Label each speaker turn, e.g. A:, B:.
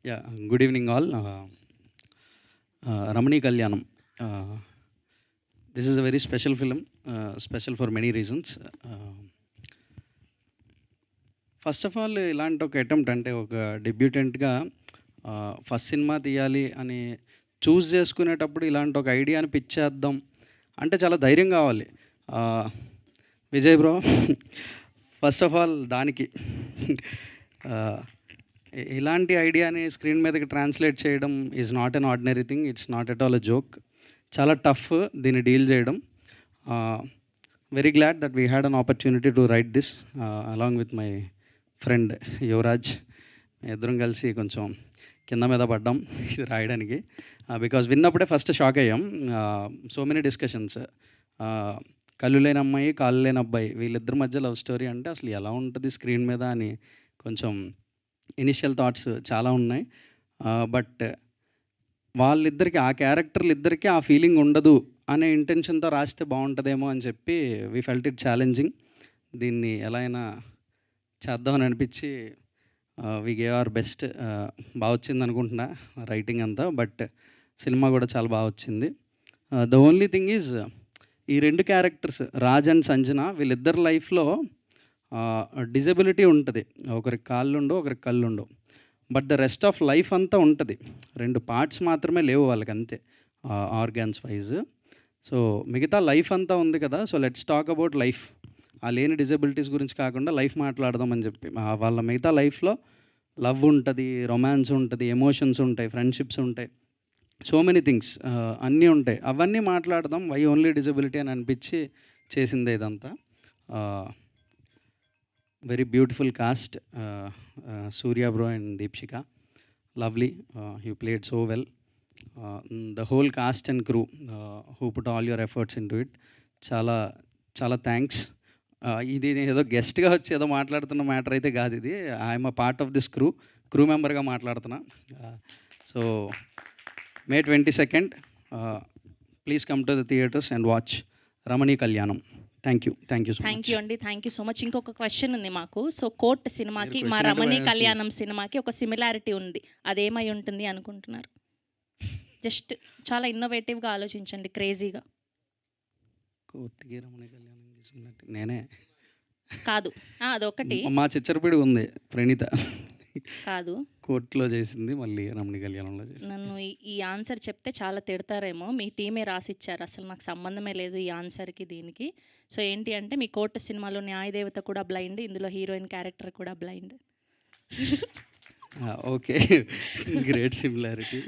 A: Yeah, good evening all. Ramani Kalyanam. This is a very special film, special for many reasons. First of all ఇలాంటి ఒక attempt అంటే ఒక డెబ్యూటెంట్గా first cinema తీయాలి అని చూస్ చేసుకునేటప్పుడు ఇలాంటి ఒక ఐడియాని పిచ్ చేద్దాం అంటే చాలా ధైర్యం కావాలి. Vijay bro first of all దానికి ఇలాంటి ఐడియాని స్క్రీన్ మీదకి ట్రాన్స్లేట్ చేయడం is not an ordinary thing. It's not at all a joke. చాలా టఫ్ దీన్ని డీల్ చేయడం. Very glad that we had an opportunity to right this along with my friend Yuvraj. ఇద్దరం కలిసి కొంచెం కింద మీద పడ్డాం ఇది రాయడానికి. బికాజ్ విన్నప్పుడే ఫస్ట్ షాక్ అయ్యాం. So many discussions. కళ్ళు లేని అమ్మాయి కాళ్ళు లేని అబ్బాయి వీళ్ళిద్దరి మధ్య లవ్ స్టోరీ అంటే అసలు ఎలా ఉంటుంది స్క్రీన్ మీద అని కొంచెం ఇనిషియల్ థాట్స్ చాలా ఉన్నాయి. బట్ వాళ్ళిద్దరికి ఆ క్యారెక్టర్లు ఇద్దరికి ఆ ఫీలింగ్ ఉండదు అనే ఇంటెన్షన్తో రాస్తే బాగుంటుందేమో అని చెప్పి వీ ఫెల్ట్ ఇట్ ఛాలెంజింగ్. దీన్ని ఎలా అయినా చేద్దామని అనిపించి వీ గేవ్ అవర్ బెస్ట్. బాగా వచ్చింది అనుకుంటున్నా రైటింగ్ అంతా. బట్ సినిమా కూడా చాలా బాగా వచ్చింది. ద ఓన్లీ థింగ్ ఈజ్ ఈ రెండు క్యారెక్టర్స్ రాజ్ అండ్ సంజన వీళ్ళిద్దరు లైఫ్లో డిజబిలిటీ ఉంటుంది. ఒకరికి కాళ్ళు ఉండవు, ఒకరికి కళ్ళు ఉండవు. But the rest of life అంతా ఉంటుంది. రెండు పార్ట్స్ మాత్రమే లేవు వాళ్ళకి, అంతే ఆర్గాన్స్ వైజ్. సో మిగతా లైఫ్ అంతా ఉంది కదా. So let's talk about life. ఆ లేని డిజబిలిటీస్ గురించి కాకుండా లైఫ్ మాట్లాడదామని చెప్పి. వాళ్ళ మిగతా లైఫ్లో లవ్ ఉంటుంది, రొమాన్స్ ఉంటుంది, ఎమోషన్స్ ఉంటాయి, ఫ్రెండ్షిప్స్ ఉంటాయి, సో మెనీ థింగ్స్ అన్నీ ఉంటాయి. అవన్నీ మాట్లాడదాం, వై ఓన్లీ డిజబిలిటీ అని అనిపించి చేసిందే ఇదంతా. Very beautiful cost. Surya bro and Deepshika, lovely. You played so well. The whole cost and crew who put all your efforts in to it. చాలా చాలా థ్యాంక్స్. ఇది నేను ఏదో గెస్ట్గా వచ్చి ఏదో మాట్లాడుతున్న మ్యాటర్ అయితే కాదు ఇది. I'm a part of this crew మెంబర్గా మాట్లాడుతున్నా. So May 22nd, please come to the theatres and watch Ramani Kalyanam. Thank you so much.
B: Thank you అండి, థ్యాంక్ యూ సో మచ్. ఇంకొక క్వశ్చన్ ఉంది మాకు. సో కోర్ట్ సినిమాకి మా రమణీ కళ్యాణం సినిమాకి ఒక సిమిలారిటీ ఉంది, అదేమై ఉంటుంది అనుకుంటున్నారు? జస్ట్ చాలా ఇన్నోవేటివ్గా ఆలోచించండి, క్రేజీగా.
A: కోర్టుకి రమణీ కళ్యాణం నేనే
B: కాదు, అదొకటి.
A: మా చిచ్చరపీడి ఉంది ప్రణీత,
B: కాదు
A: కోర్టులో చేసింది, మళ్ళీ రమణీ కళ్యాణంలో చేసింది.
B: నన్ను ఈ ఆన్సర్ చెప్తే చాలా తిడతారేమో. మీ టీమే రాసిచ్చారు, అసలు నాకు సంబంధమే లేదు ఈ ఆన్సర్కి దీనికి. సో ఏంటి అంటే మీ కోర్టు సినిమాలో న్యాయదేవత కూడా బ్లైండ్, ఇందులో హీరోయిన్ క్యారెక్టర్ కూడా బ్లైండ్.
A: Okay, great similarity.